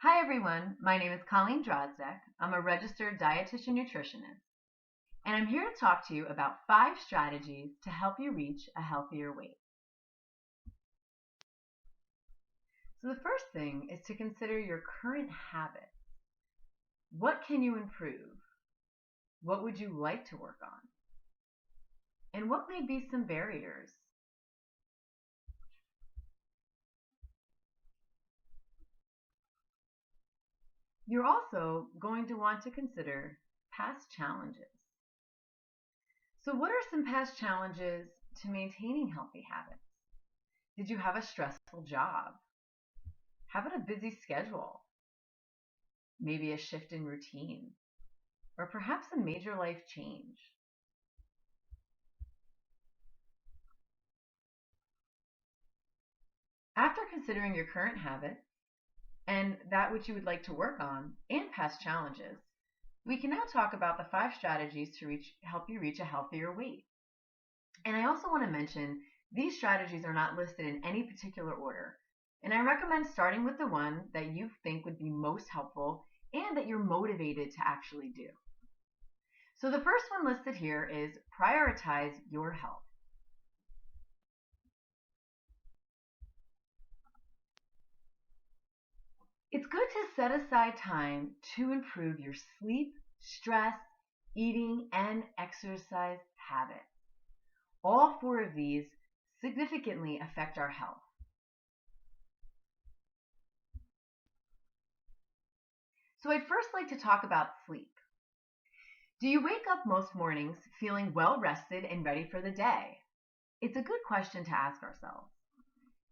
Hi everyone, my name is Colleen Drosdeck. I'm a registered dietitian nutritionist, and I'm here to talk to you about 5 strategies to help you reach a healthier weight. So the first thing is to consider your current habits. What can you improve? What would you like to work on? And what may be some barriers? You're also going to want to consider past challenges. So what are some past challenges to maintaining healthy habits? Did you have a stressful job? How about a busy schedule? Maybe a shift in routine? Or perhaps a major life change? After considering your current habits and that which you would like to work on and past challenges, we can now talk about the 5 strategies to help you reach a healthier weight. And I also want to mention these strategies are not listed in any particular order. And I recommend starting with the one that you think would be most helpful and that you're motivated to actually do. So the first one listed here is prioritize your health. It's good to set aside time to improve your sleep, stress, eating, and exercise habits. All 4 of these significantly affect our health. So I'd first like to talk about sleep. Do you wake up most mornings feeling well rested and ready for the day? It's a good question to ask ourselves.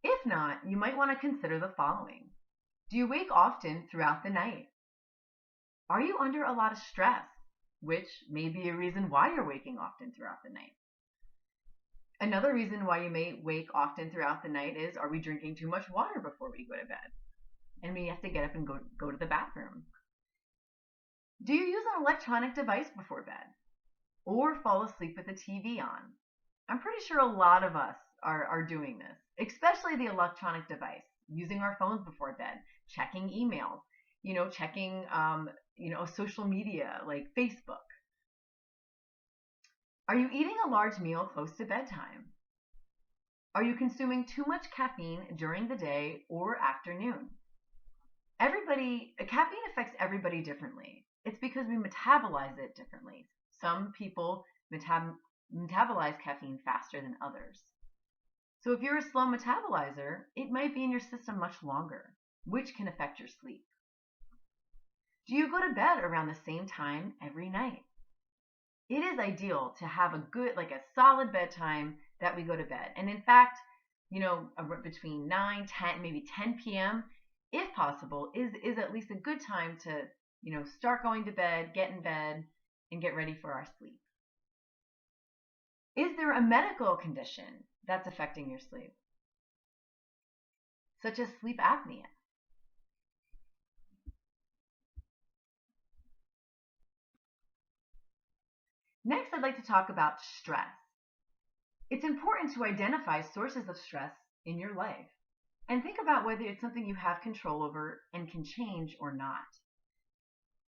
If not, you might want to consider the following. Do you wake often throughout the night? Are you under a lot of stress, which may be a reason why you're waking often throughout the night? Another reason why you may wake often throughout the night is, are we drinking too much water before we go to bed? And we have to get up and go to the bathroom. Do you use an electronic device before bed? Or fall asleep with the TV on? I'm pretty sure a lot of us are doing this, especially the electronic device, using our phones before bed, checking emails, checking, social media like Facebook. Are you eating a large meal close to bedtime? Are you consuming too much caffeine during the day or afternoon? Caffeine affects everybody differently. It's because we metabolize it differently. Some people metabolize caffeine faster than others. So if you're a slow metabolizer, it might be in your system much longer, which can affect your sleep. Do you go to bed around the same time every night? It is ideal to have a solid bedtime that we go to bed. And in fact, between 9, 10, maybe 10 p.m., if possible, is at least a good time to, start going to bed, get in bed, and get ready for our sleep. Is there a medical condition that's affecting your sleep, such as sleep apnea? Next, I'd like to talk about stress. It's important to identify sources of stress in your life and think about whether it's something you have control over and can change or not.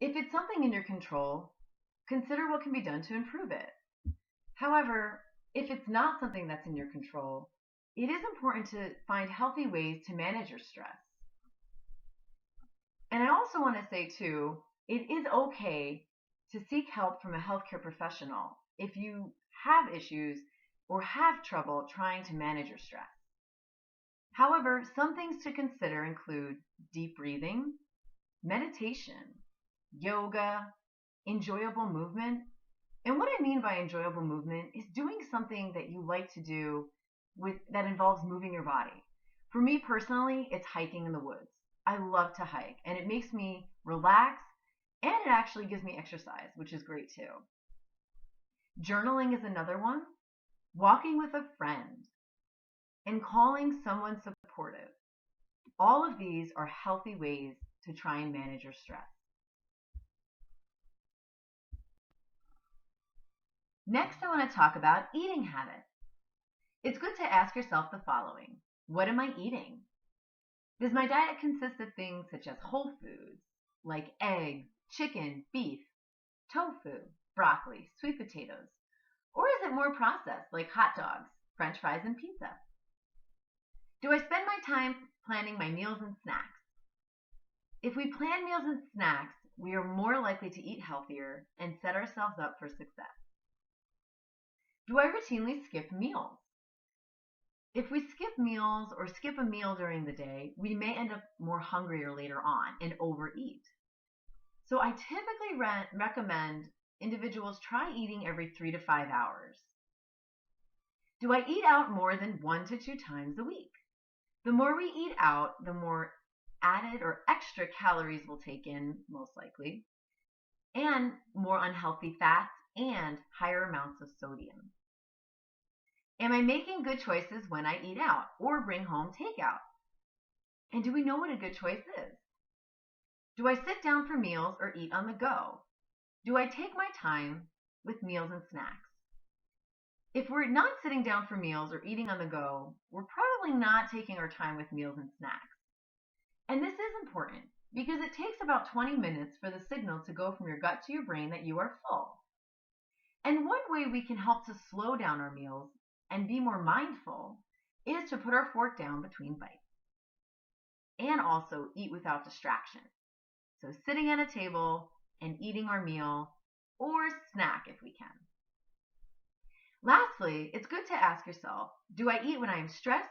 If it's something in your control, consider what can be done to improve it. However, if it's not something that's in your control, it is important to find healthy ways to manage your stress. And I also want to say too, it is okay to seek help from a healthcare professional if you have issues or have trouble trying to manage your stress. However, some things to consider include deep breathing, meditation, yoga, enjoyable movement. And what I mean by enjoyable movement is doing something that you like to do that involves moving your body. For me personally, it's hiking in the woods. I love to hike, and it makes me relax, and it actually gives me exercise, which is great too. Journaling is another one. Walking with a friend and calling someone supportive. All of these are healthy ways to try and manage your stress. Next, I want to talk about eating habits. It's good to ask yourself the following. What am I eating? Does my diet consist of things such as whole foods, like eggs, chicken, beef, tofu, broccoli, sweet potatoes? Or is it more processed, like hot dogs, french fries, and pizza? Do I spend my time planning my meals and snacks? If we plan meals and snacks, we are more likely to eat healthier and set ourselves up for success. Do I routinely skip meals? If we skip meals or skip a meal during the day, we may end up more hungrier later on and overeat. So I typically recommend individuals try eating every 3 to 5 hours. Do I eat out more than 1 to 2 times a week? The more we eat out, the more added or extra calories we'll take in, most likely, and more unhealthy fats and higher amounts of sodium. Am I making good choices when I eat out or bring home takeout? And do we know what a good choice is? Do I sit down for meals or eat on the go? Do I take my time with meals and snacks? If we're not sitting down for meals or eating on the go, we're probably not taking our time with meals and snacks. And this is important because it takes about 20 minutes for the signal to go from your gut to your brain that you are full. And one way we can help to slow down our meals and be more mindful is to put our fork down between bites. And also eat without distraction. So sitting at a table and eating our meal or snack if we can. Lastly, it's good to ask yourself, do I eat when I am stressed,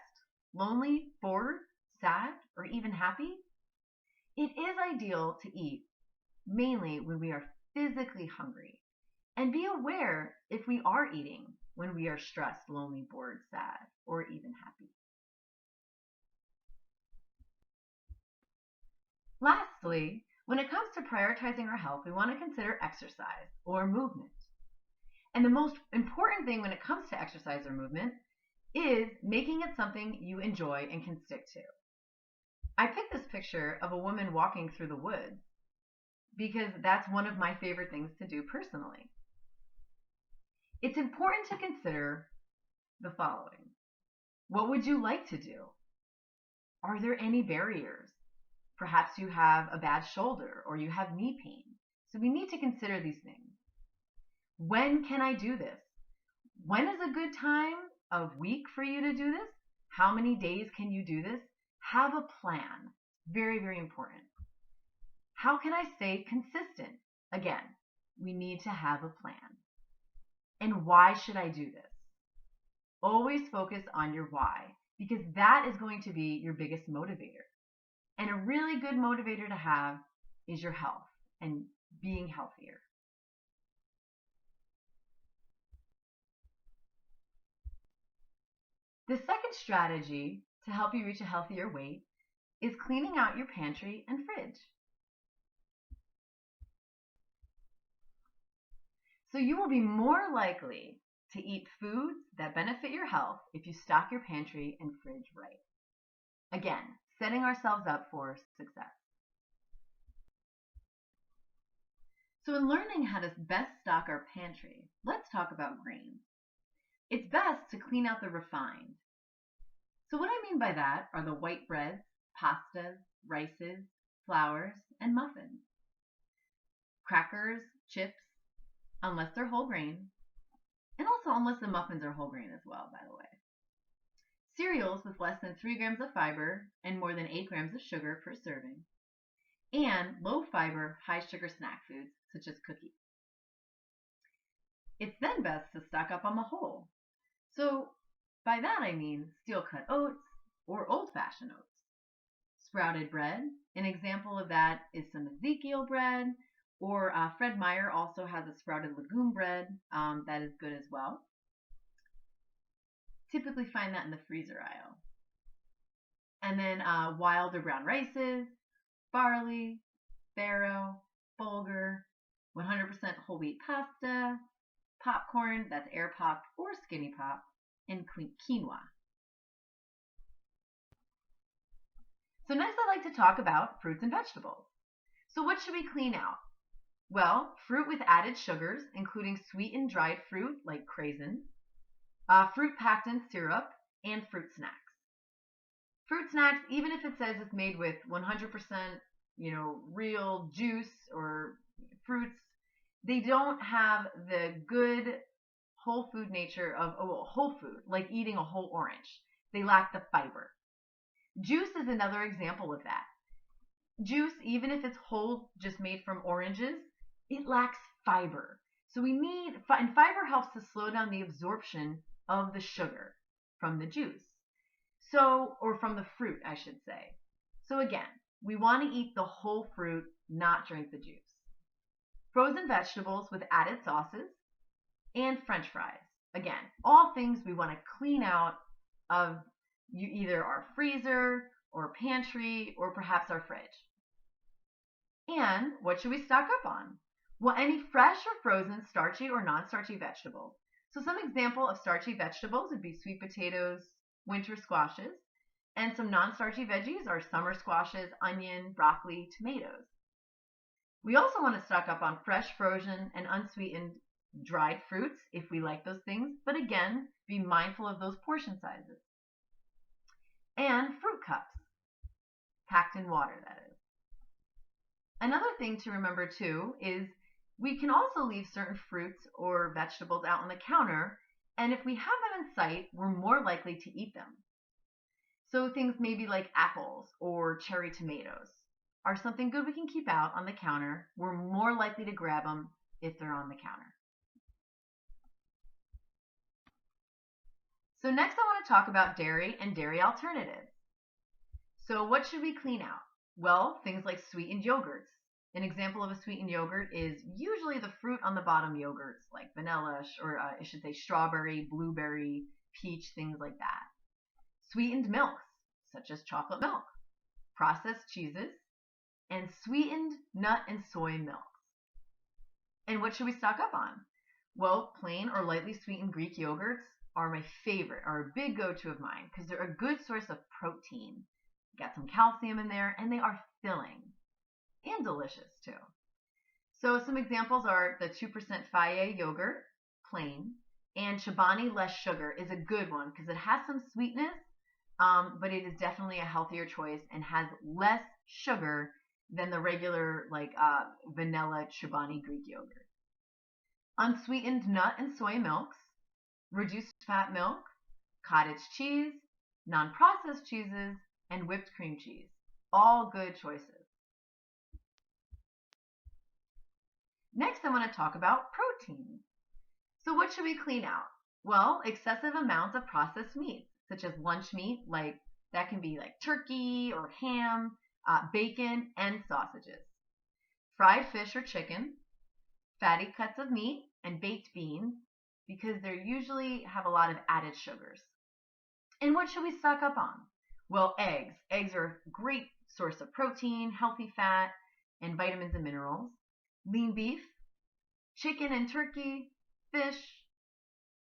lonely, bored, sad, or even happy? It is ideal to eat mainly when we are physically hungry, and be aware if we are eating when we are stressed, lonely, bored, sad, or even happy. Lastly, when it comes to prioritizing our health, we want to consider exercise or movement. And the most important thing when it comes to exercise or movement is making it something you enjoy and can stick to. I picked this picture of a woman walking through the woods because that's one of my favorite things to do personally. It's important to consider the following. What would you like to do? Are there any barriers? Perhaps you have a bad shoulder or you have knee pain. So we need to consider these things. When can I do this? When is a good time of week for you to do this? How many days can you do this? Have a plan. Very, very important. How can I stay consistent? Again, we need to have a plan. And why should I do this? Always focus on your why, because that is going to be your biggest motivator. And a really good motivator to have is your health and being healthier. The second strategy to help you reach a healthier weight is cleaning out your pantry and fridge. So you will be more likely to eat foods that benefit your health if you stock your pantry and fridge right. Again, setting ourselves up for success. So in learning how to best stock our pantry, let's talk about grains. It's best to clean out the refined. So what I mean by that are the white breads, pastas, rices, flours, and muffins. Crackers, chips, unless they're whole grain, and also unless the muffins are whole grain as well, by the way. Cereals with less than 3 grams of fiber and more than 8 grams of sugar per serving, and low fiber, high sugar snack foods such as cookies. It's then best to stock up on the whole. So by that I mean steel-cut oats or old-fashioned oats. Sprouted bread, an example of that is some Ezekiel bread, or Fred Meyer also has a sprouted legume bread that is good as well. Typically find that in the freezer aisle. And then wild or brown rices, barley, farro, bulgur, 100% whole wheat pasta, popcorn, that's air popped or skinny pop, and quinoa. So next I'd like to talk about fruits and vegetables. So what should we clean out? Well, fruit with added sugars, including sweetened dried fruit like craisins, fruit packed in syrup, and fruit snacks. Fruit snacks, even if it says it's made with 100%, real juice or fruits, they don't have the good whole food nature of whole food, like eating a whole orange. They lack the fiber. Juice is another example of that. Juice, even if it's whole, just made from oranges, it lacks fiber. So and fiber helps to slow down the absorption of the sugar from the juice. Or from the fruit, I should say. So again, we want to eat the whole fruit, not drink the juice. Frozen vegetables with added sauces, and French fries. Again, all things we want to clean out of either our freezer or pantry or perhaps our fridge. And what should we stock up on? Well, any fresh or frozen starchy or non-starchy vegetables. So some example of starchy vegetables would be sweet potatoes, winter squashes, and some non-starchy veggies are summer squashes, onion, broccoli, tomatoes. We also want to stock up on fresh, frozen, and unsweetened dried fruits if we like those things, but again, be mindful of those portion sizes. And fruit cups, packed in water, that is. Another thing to remember too is we can also leave certain fruits or vegetables out on the counter, and if we have them in sight, we're more likely to eat them. So things maybe like apples or cherry tomatoes are something good we can keep out on the counter. We're more likely to grab them if they're on the counter. So next I want to talk about dairy and dairy alternatives. So what should we clean out? Well, things like sweetened yogurts. An example of a sweetened yogurt is usually the fruit on the bottom yogurts like vanilla, or I should say strawberry, blueberry, peach, things like that. Sweetened milks, such as chocolate milk, processed cheeses, and sweetened nut and soy milks. And what should we stock up on? Well, plain or lightly sweetened Greek yogurts are my favorite, are a big go-to of mine because they're a good source of protein. Got some calcium in there, and they are filling and delicious too. So some examples are the 2% Faye yogurt, plain, and Chobani less sugar is a good one because it has some sweetness, but it is definitely a healthier choice and has less sugar than the regular vanilla Chobani Greek yogurt. Unsweetened nut and soy milks, reduced fat milk, cottage cheese, non-processed cheeses, and whipped cream cheese. All good choices. Next, I want to talk about protein. So what should we clean out? Well, excessive amounts of processed meats, such as lunch meat, that can be like turkey or ham, bacon, and sausages. Fried fish or chicken, fatty cuts of meat, and baked beans, because they usually have a lot of added sugars. And what should we stock up on? Well, eggs. Eggs are a great source of protein, healthy fat, and vitamins and minerals. Lean beef, chicken and turkey, fish,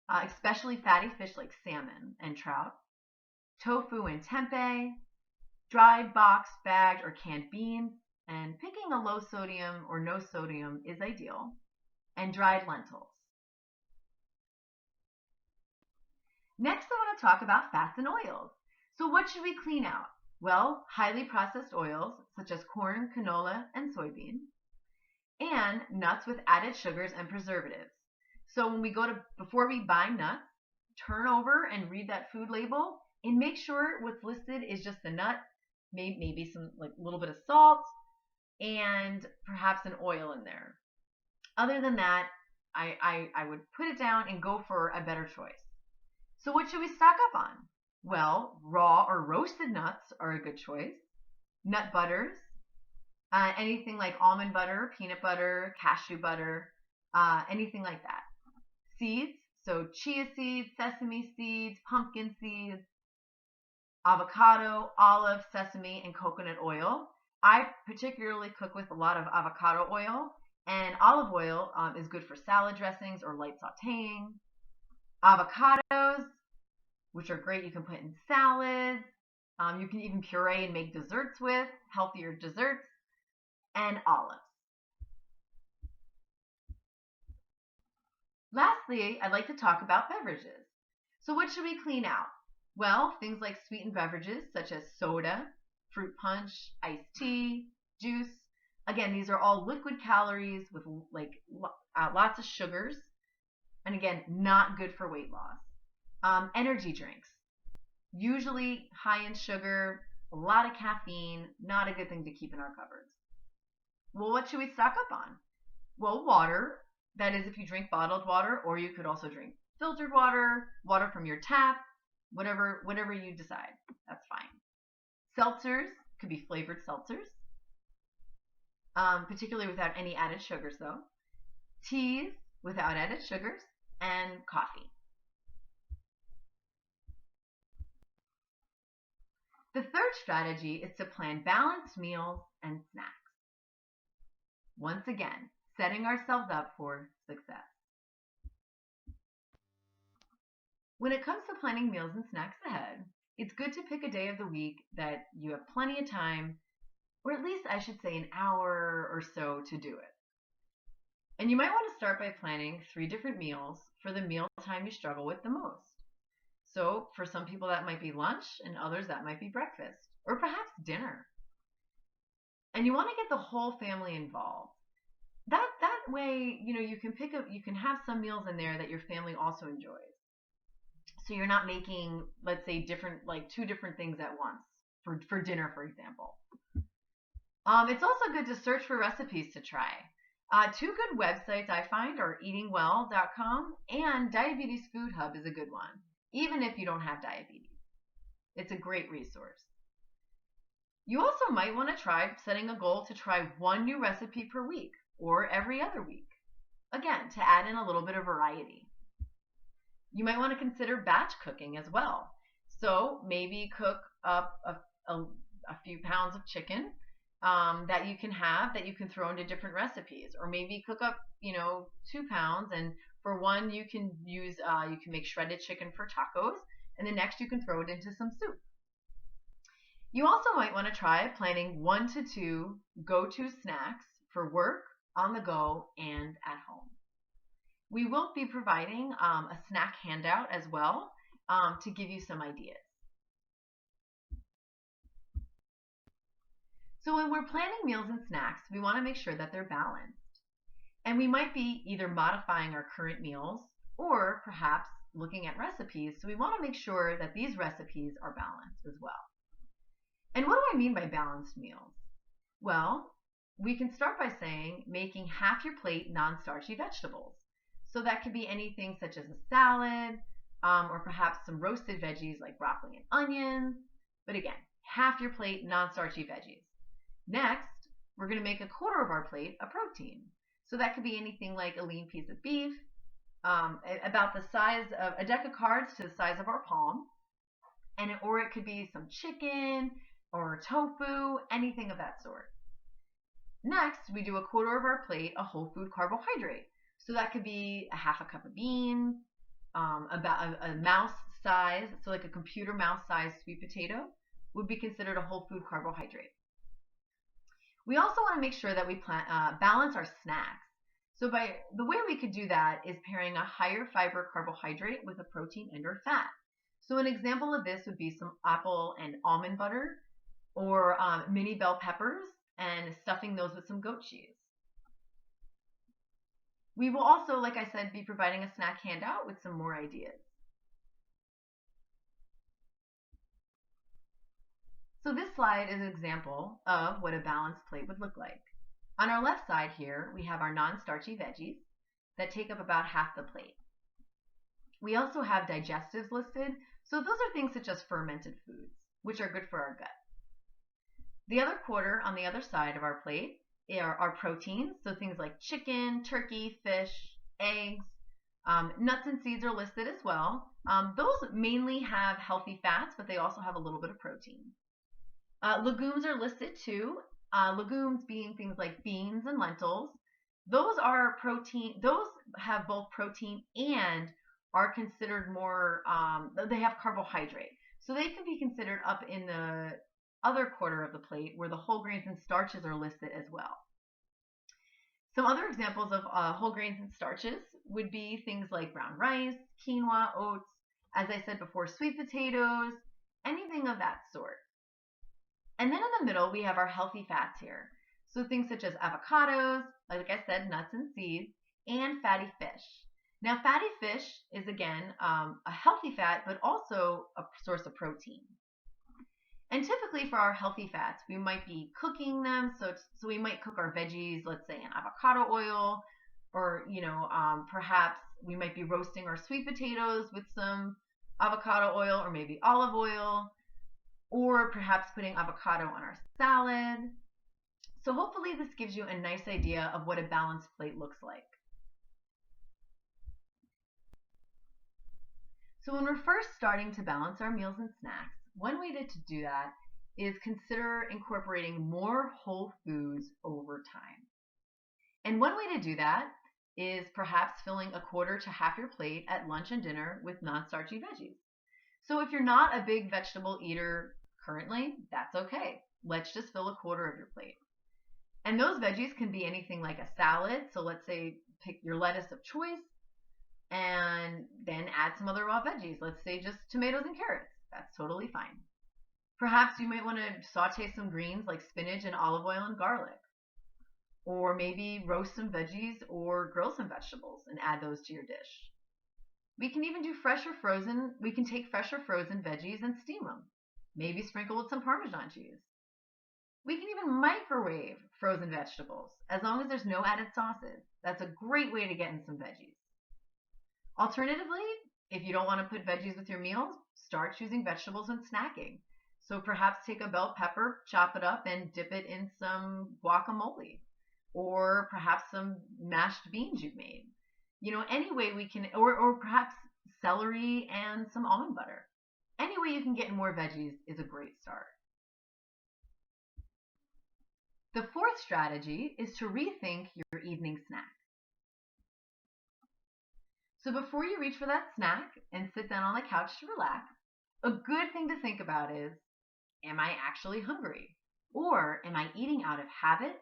especially fatty fish like salmon and trout, tofu and tempeh, dried, boxed, bagged, or canned beans, and picking a low sodium or no sodium is ideal, and dried lentils. Next, I want to talk about fats and oils. So what should we clean out? Well, highly processed oils such as corn, canola, and soybean, and nuts with added sugars and preservatives. So before we buy nuts, turn over and read that food label and make sure what's listed is just the nut, maybe some little bit of salt, and perhaps an oil in there. Other than that, I would put it down and go for a better choice. So what should we stock up on? Well, raw or roasted nuts are a good choice. Nut butters, anything like almond butter, peanut butter, cashew butter, anything like that. Seeds, so chia seeds, sesame seeds, pumpkin seeds, avocado, olive, sesame, and coconut oil. I particularly cook with a lot of avocado oil, and olive oil is good for salad dressings or light sautéing. Avocados, which are great, you can put in salads. You can even puree and make desserts with, healthier desserts, and olives. Lastly, I'd like to talk about beverages. So what should we clean out? Well, things like sweetened beverages such as soda, fruit punch, iced tea, juice. Again, these are all liquid calories with lots of sugars, and again, not good for weight loss. Energy drinks, usually high in sugar, a lot of caffeine, not a good thing to keep in our cupboards. Well, what should we stock up on? Well, water. That is, if you drink bottled water, or you could also drink filtered water, water from your tap, whatever you decide. That's fine. Seltzers could be flavored seltzers, particularly without any added sugars, though. Teas without added sugars, and coffee. The third strategy is to plan balanced meals and snacks. Once again, setting ourselves up for success. When it comes to planning meals and snacks ahead, it's good to pick a day of the week that you have plenty of time, or at least I should say an hour or so to do it. And you might want to start by planning 3 different meals for the meal time you struggle with the most. So for some people that might be lunch, and others that might be breakfast, or perhaps dinner. And you want to get the whole family involved. That way, you can have some meals in there that your family also enjoys. So you're not making, let's say, 2 different things at once for dinner, for example. It's also good to search for recipes to try. 2 good websites I find are eatingwell.com, and Diabetes Food Hub is a good one, even if you don't have diabetes. It's a great resource. You also might want to try setting a goal to try 1 new recipe per week or every other week. Again, to add in a little bit of variety. You might want to consider batch cooking as well. So maybe cook up a few pounds of chicken that you can throw into different recipes, or maybe cook up 2 pounds, and for one you can make shredded chicken for tacos, and the next you can throw it into some soup. You also might want to try planning 1 to 2 go-to snacks for work, on the go, and at home. We will be providing a snack handout as well to give you some ideas. So when we're planning meals and snacks, we want to make sure that they're balanced. And we might be either modifying our current meals or perhaps looking at recipes. So we want to make sure that these recipes are balanced as well. And what do I mean by balanced meals? Well, we can start by saying making half your plate non-starchy vegetables. So that could be anything such as a salad, or perhaps some roasted veggies like broccoli and onions. But again, half your plate non-starchy veggies. Next, we're going to make 1/4 of our plate a protein. So that could be anything like a lean piece of beef, about the size of a deck of cards to the size of our palm, or it could be some chicken or tofu, anything of that sort. Next, we do 1/4 of our plate a whole food carbohydrate. So that could be a half a cup of beans, about a mouse size, so like a computer mouse size sweet potato would be considered a whole food carbohydrate. We also want to make sure that we balance our snacks. So the way we could do that is pairing a higher fiber carbohydrate with a protein and or fat. So an example of this would be some apple and almond butter, or mini bell peppers, and stuffing those with some goat cheese. We will also, like I said, be providing a snack handout with some more ideas. So this slide is an example of what a balanced plate would look like. On our left side here, we have our non-starchy veggies that take up about half the plate. We also have digestives listed, so those are things such as fermented foods, which are good for our gut. The other 1/4 on the other side of our plate are our proteins, so things like chicken, turkey, fish, eggs. Nuts and seeds are listed as well. Those mainly have healthy fats, but they also have a little bit of protein. Legumes are listed too. Legumes being things like beans and lentils. Those are protein. Those have both protein and are considered more. They have carbohydrate, so they can be considered up in the other 1/4 of the plate where the whole grains and starches are listed as well. Some other examples of whole grains and starches would be things like brown rice, quinoa, oats, As I said before, sweet potatoes, anything of that sort. And then in the middle, we have our healthy fats here. So things such as avocados, like I said, nuts and seeds, and fatty fish. Now, fatty fish is, again, a healthy fat, but also a source of protein. And typically for our healthy fats, we might be cooking them. So we might cook our veggies, let's say in avocado oil, or, perhaps we might be roasting our sweet potatoes with some avocado oil or maybe olive oil, or perhaps putting avocado on our salad. So hopefully this gives you a nice idea of what a balanced plate looks like. So when we're first starting to balance our meals and snacks, one way to do that is consider incorporating more whole foods over time. And one way to do that is perhaps filling a quarter to half your plate at lunch and dinner with non-starchy veggies. So if you're not a big vegetable eater currently, that's okay. Let's just fill a quarter of your plate. And those veggies can be anything like a salad. So let's say pick your lettuce of choice and then add some other raw veggies. Let's say just tomatoes and carrots. That's totally fine. Perhaps you might want to saute some greens like spinach and olive oil and garlic. Or maybe roast some veggies or grill some vegetables and add those to your dish. We can even do fresh or frozen. We can take fresh or frozen veggies and steam them. Maybe sprinkle with some Parmesan cheese. We can even microwave frozen vegetables as long as there's no added sauces. That's a great way to get in some veggies. Alternatively, if you don't want to put veggies with your meals, start choosing vegetables when snacking. So perhaps take a bell pepper, chop it up, and dip it in some guacamole. Or perhaps some mashed beans you've made. Any way we can, or perhaps celery and some almond butter. Any way you can get more veggies is a great start. The fourth strategy is to rethink your evening snack. So before you reach for that snack and sit down on the couch to relax, a good thing to think about is, am I actually hungry? Or am I eating out of habit?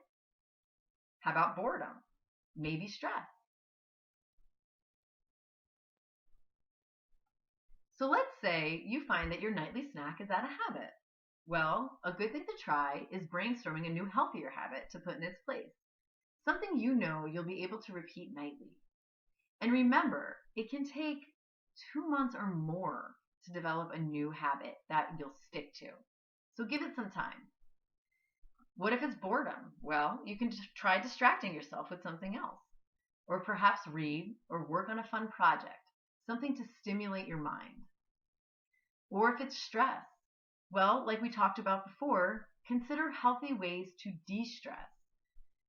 How about boredom? Maybe stress. So let's say you find that your nightly snack is out of habit. Well, a good thing to try is brainstorming a new healthier habit to put in its place. Something you'll be able to repeat nightly. And remember, it can take 2 months or more to develop a new habit that you'll stick to. So give it some time. What if it's boredom? Well, you can just try distracting yourself with something else. Or perhaps read or work on a fun project, something to stimulate your mind. Or if it's stress, well, like we talked about before, consider healthy ways to de-stress.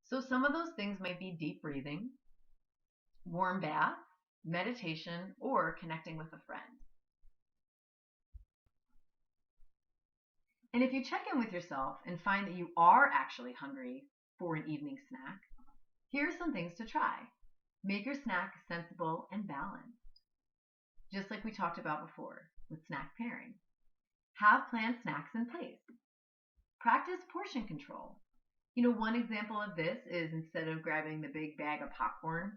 So some of those things might be deep breathing, warm bath, meditation, or connecting with a friend. And if you check in with yourself and find that you are actually hungry for an evening snack, here are some things to try. Make your snack sensible and balanced, just like we talked about before with snack pairing. Have planned snacks in place. Practice portion control. One example of this is instead of grabbing the big bag of popcorn,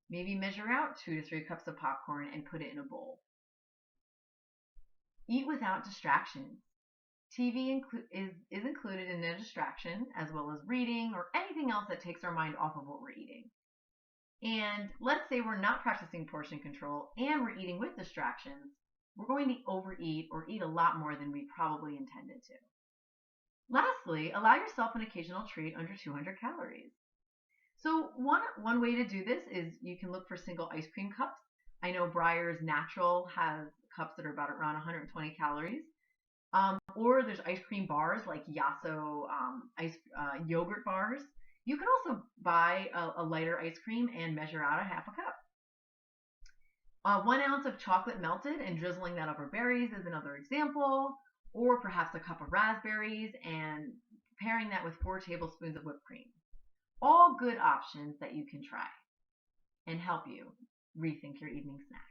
maybe measure out 2 to 3 cups of popcorn and put it in a bowl. Eat without distractions. TV is included in a distraction, as well as reading or anything else that takes our mind off of what we're eating. And let's say we're not practicing portion control and we're eating with distractions, we're going to overeat or eat a lot more than we probably intended to. Lastly, allow yourself an occasional treat under 200 calories. So one way to do this is you can look for single ice cream cups. I know Breyer's Natural has cups that are about around 120 calories. Or there's ice cream bars like Yasso yogurt bars. You can also buy a lighter ice cream and measure out a half a cup. 1 ounce of chocolate melted and drizzling that over berries is another example. Or perhaps a cup of raspberries and pairing that with 4 tablespoons of whipped cream. All good options that you can try and help you rethink your evening snack.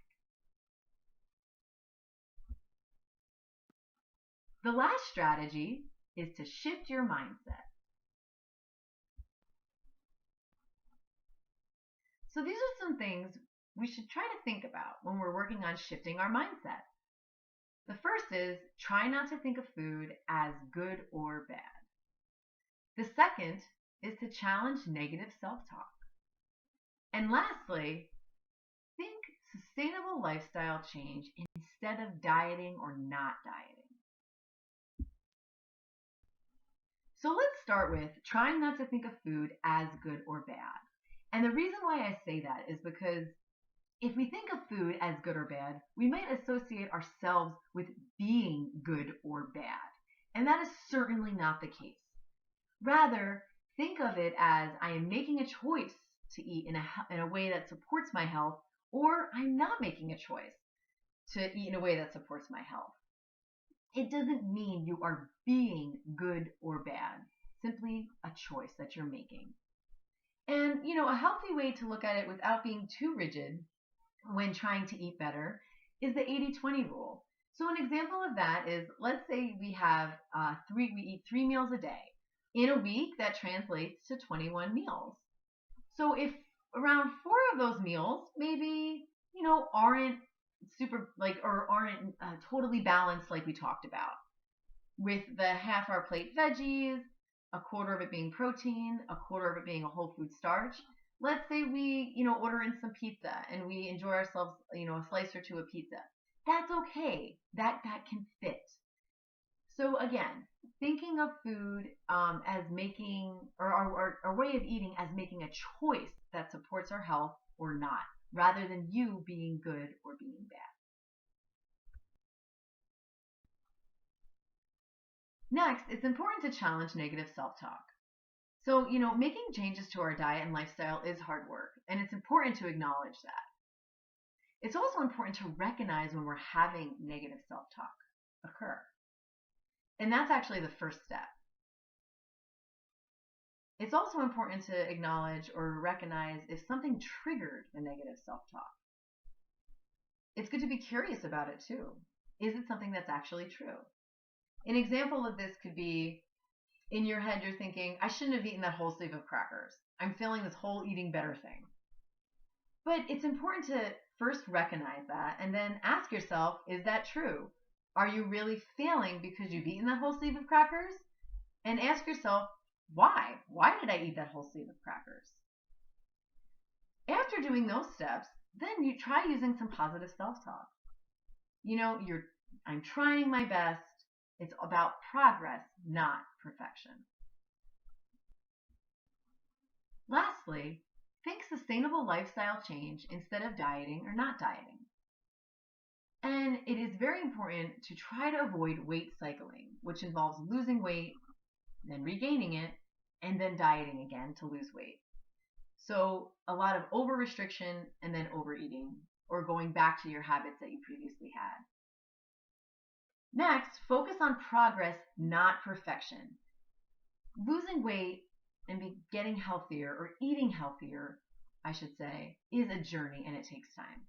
The last strategy is to shift your mindset. So these are some things we should try to think about when we're working on shifting our mindset. The first is try not to think of food as good or bad. The second is to challenge negative self-talk. And lastly, think sustainable lifestyle change instead of dieting or not dieting. So let's start with trying not to think of food as good or bad. And the reason why I say that is because if we think of food as good or bad, we might associate ourselves with being good or bad. And that is certainly not the case. Rather, think of it as I am making a choice to eat in a way that supports my health, or I'm not making a choice to eat in a way that supports my health. It doesn't mean you are being good or bad, simply a choice that you're making. And, a healthy way to look at it without being too rigid when trying to eat better is the 80-20 rule. So an example of that is, let's say we eat 3 meals a day. In a week, that translates to 21 meals. So if around 4 of those meals maybe, aren't totally balanced like we talked about, with the half our plate veggies, a quarter of it being protein, a quarter of it being a whole food starch. Let's say we, order in some pizza and we enjoy ourselves, a slice or two of pizza. That's okay. That can fit. So again, thinking of food as making, or our way of eating as making a choice that supports our health or not, rather than you being good or being bad. Next, it's important to challenge negative self-talk. So, making changes to our diet and lifestyle is hard work, and it's important to acknowledge that. It's also important to recognize when we're having negative self-talk occur. And that's actually the first step. It's also important to acknowledge or recognize if something triggered the negative self-talk. It's good to be curious about it too. Is it something that's actually true? An example of this could be, in your head you're thinking, I shouldn't have eaten that whole sleeve of crackers. I'm feeling this whole eating better thing. But it's important to first recognize that and then ask yourself, is that true? Are you really failing because you've eaten that whole sleeve of crackers? And ask yourself, why? Why did I eat that whole sleeve of crackers? After doing those steps, then you try using some positive self-talk. I'm trying my best. It's about progress, not perfection. Lastly, think sustainable lifestyle change instead of dieting or not dieting. And it is very important to try to avoid weight cycling, which involves losing weight, then regaining it, and then dieting again to lose weight. So a lot of over-restriction and then overeating, or going back to your habits that you previously had. Next, focus on progress, not perfection. Losing weight and getting healthier, or eating healthier, I should say, is a journey and it takes time.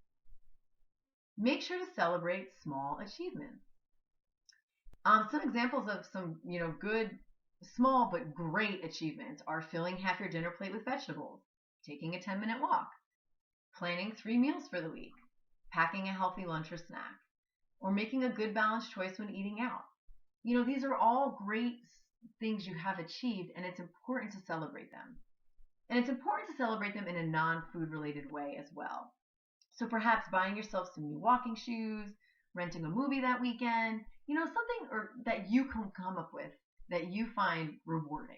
Make sure to celebrate small achievements. Some examples of some, good, small but great achievements are filling half your dinner plate with vegetables, taking a 10-minute walk, planning 3 meals for the week, packing a healthy lunch or snack, or making a good balanced choice when eating out. These are all great things you have achieved, and it's important to celebrate them. And it's important to celebrate them in a non-food related way as well. So perhaps buying yourself some new walking shoes, renting a movie that weekend, something or that you can come up with that you find rewarding.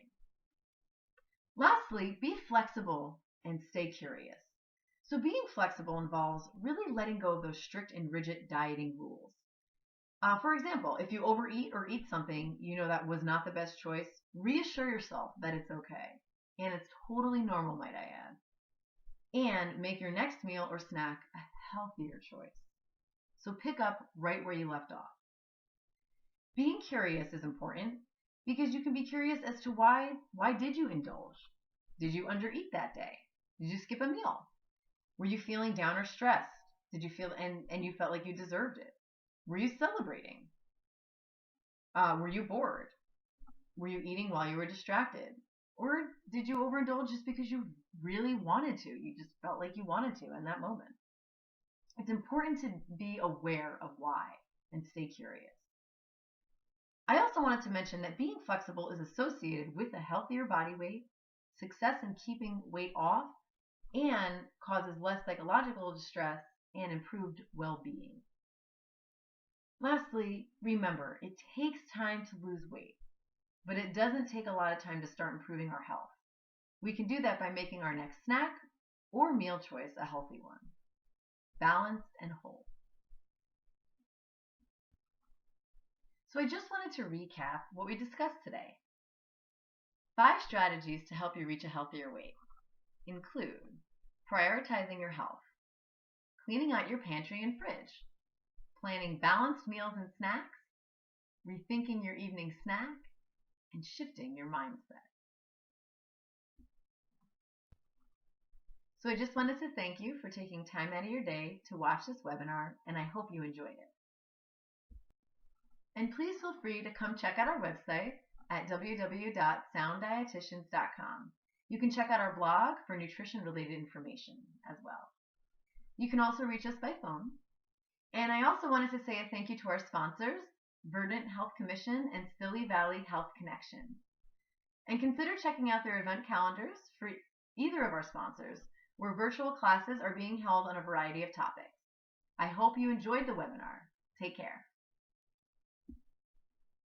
Lastly, be flexible and stay curious. So being flexible involves really letting go of those strict and rigid dieting rules. For example, if you overeat or eat something that was not the best choice, reassure yourself that it's okay. And it's totally normal, might I add. And make your next meal or snack a healthier choice. So pick up right where you left off. Being curious is important because you can be curious as to why did you indulge? Did you undereat that day? Did you skip a meal? Were you feeling down or stressed? Did you feel and you felt like you deserved it? Were you celebrating? Were you bored? Were you eating while you were distracted? Or did you overindulge just because you really wanted to? You just felt like you wanted to in that moment. It's important to be aware of why. and stay curious. I also wanted to mention that being flexible is associated with a healthier body weight, success in keeping weight off, and causes less psychological distress and improved well-being. Lastly, remember, it takes time to lose weight, but it doesn't take a lot of time to start improving our health. We can do that by making our next snack or meal choice a healthy one, balanced and whole. So I just wanted to recap what we discussed today. 5 strategies to help you reach a healthier weight include prioritizing your health, cleaning out your pantry and fridge, planning balanced meals and snacks, rethinking your evening snack, and shifting your mindset. So I just wanted to thank you for taking time out of your day to watch this webinar, and I hope you enjoyed it. And please feel free to come check out our website at www.sounddietitians.com. You can check out our blog for nutrition-related information as well. You can also reach us by phone. And I also wanted to say a thank you to our sponsors, Verdant Health Commission and Silly Valley Health Connection. And consider checking out their event calendars for either of our sponsors, where virtual classes are being held on a variety of topics. I hope you enjoyed the webinar. Take care.